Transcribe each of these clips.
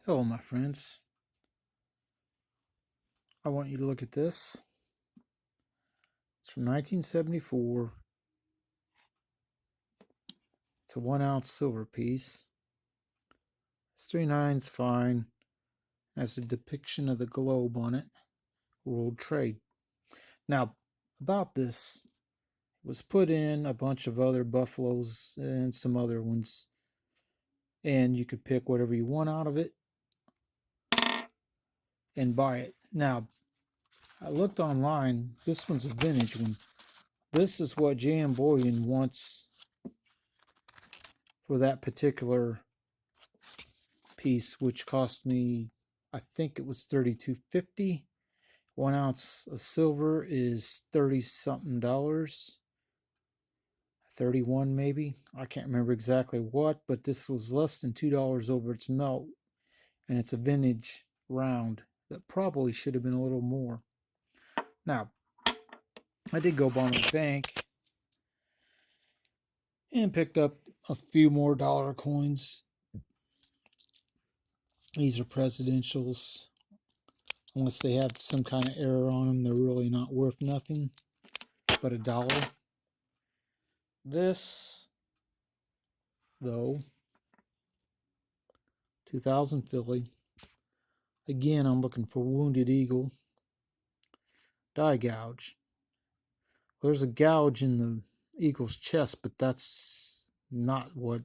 Hello, my friends. I want you to look at this. It's from 1974. It's a 1 ounce silver piece. It's 3/9 fine. Has a depiction of the globe on it. World trade. Now, about this, it was put in a bunch of other buffaloes and some other ones. And you could pick whatever you want out of it and buy it. Now, I looked online. This one's a vintage one. This is what J.M. Bullion wants for that particular piece, which cost me, I think it was $32.50. 1 ounce of silver is 30 something dollars, 31 maybe. I can't remember exactly what, but this was less than $2 over its melt, and it's a vintage round that probably should have been a little more. Now, I did go by my bank and picked up a few more dollar coins. These are presidentials. Unless they have some kind of error on them, they're really not worth nothing but $1. This, though, 2000 Philly. Again, I'm looking for Wounded Eagle. Die gouge. There's a gouge in the eagle's chest, but that's not what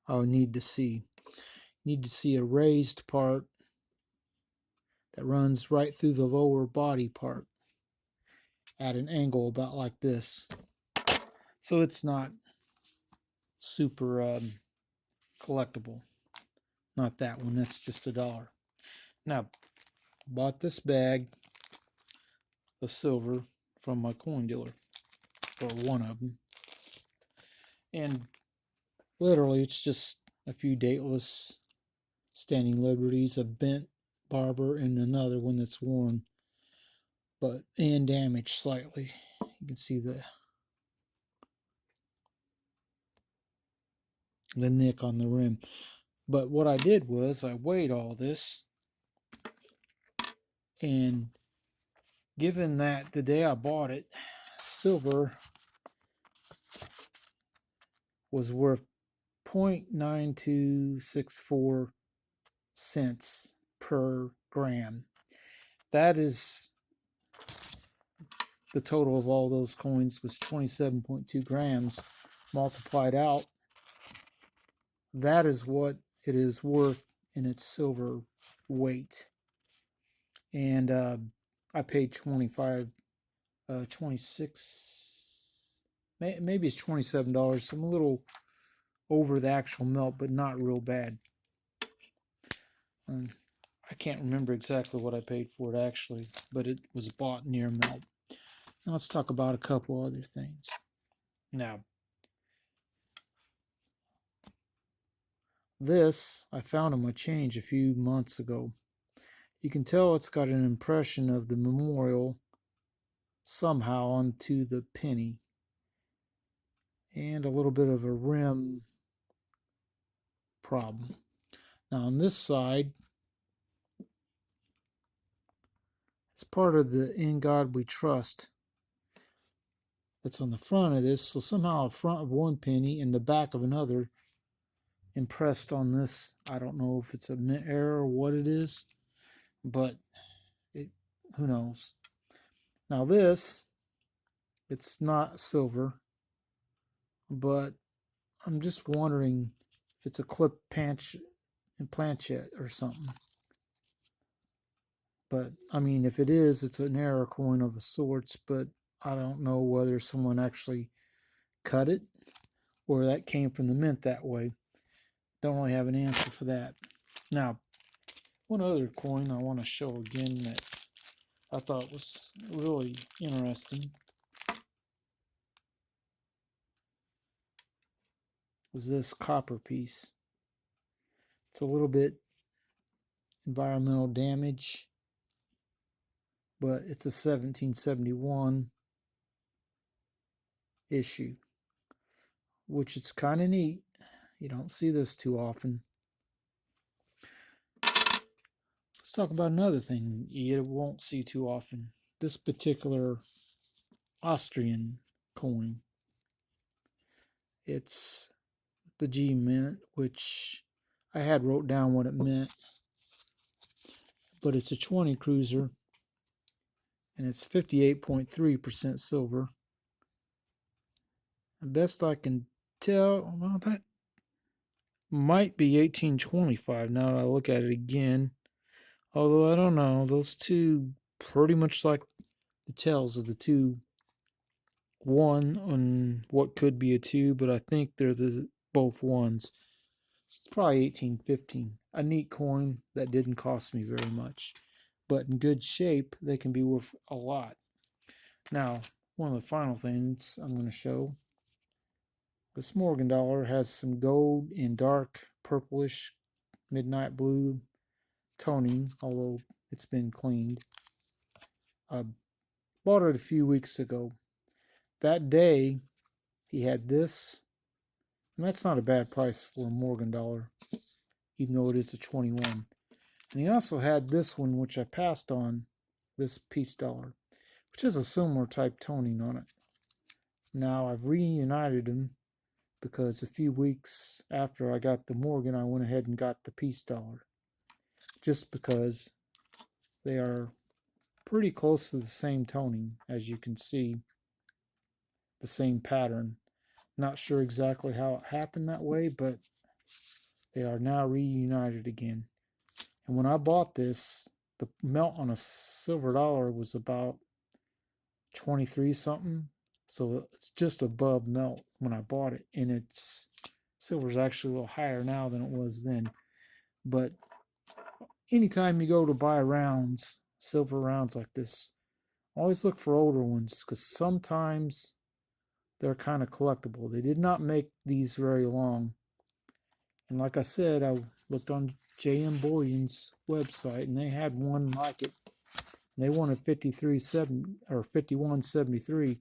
I would need to see. Need to see a raised part that runs right through the lower body part at an angle about like this. So it's not super collectible. Not that one. That's just $1. Now, bought this bag of silver from my coin dealer, or one of them, and literally it's just a few dateless standing liberties, a bent barber, and another one that's worn and damaged slightly. You can see the nick on the rim. But what I did was I weighed all this, and given that the day I bought it, silver was worth 0.9264 cents per gram. That is the total of all those coins was 27.2 grams multiplied out. That is what it is worth in its silver weight. And I paid 26, maybe it's $27. So I'm a little over the actual melt, but not real bad. I can't remember exactly what I paid for it actually, but it was bought near melt. Now let's talk about a couple other things. Now, this I found in my change a few months ago. You can tell it's got an impression of the memorial somehow onto the penny, and a little bit of a rim problem. Now on this side, it's part of the "In God We Trust" that's on the front of this. So somehow the front of one penny and the back of another impressed on this. I don't know if it's a mint error or what it is, but who knows. Now this, it's not silver, but I'm just wondering if it's a clip planchette or something. But I mean, if it is, it's an error coin of the sorts, but I don't know whether someone actually cut it or that came from the mint that way. Don't really have an answer for that. Now, one other coin I want to show again that I thought was really interesting was this copper piece. It's a little bit environmental damage, but it's a 1771 issue, which it's kind of neat. You don't see this too often. talk about another thing you won't see too often. This particular Austrian coin. It's the G Mint, which I had wrote down what it meant, but it's a 20 cruiser and it's 58.3% silver. The best I can tell, well, that might be 1825 now that I look at it again. Although I don't know, those two pretty much like the tails of the two. One on what could be a two, but I think they're the both ones. It's probably 1815. A neat coin that didn't cost me very much, but in good shape, they can be worth a lot. Now, one of the final things I'm going to show. This Morgan dollar has some gold in dark purplish midnight blue toning, although it's been cleaned. I bought it a few weeks ago. That day, he had this, and that's not a bad price for a Morgan dollar, even though it is a 21. And he also had this one, which I passed on, this piece dollar, which has a similar type toning on it. Now I've reunited them because a few weeks after I got the Morgan, I went ahead and got the piece dollar, just because they are pretty close to the same toning, as you can see, the same pattern. Not sure exactly how it happened that way, but they are now reunited again. And when I bought this, the melt on a silver dollar was about 23 something, so it's just above melt when I bought it, and it's silver's actually a little higher now than it was then. But anytime you go to buy rounds, silver rounds like this, always look for older ones, because sometimes they're kind of collectible. They did not make these very long, and like I said, I looked on J.M. Bullion's website, and they had one like it. They wanted 53.7 or 51.73,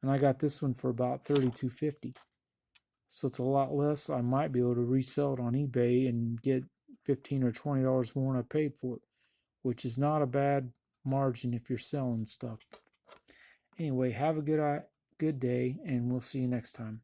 and I got this one for about 32.50. So it's a lot less. I might be able to resell it on eBay and get $15 or $20 more than I paid for it, which is not a bad margin if you're selling stuff. Anyway, have a good day, and we'll see you next time.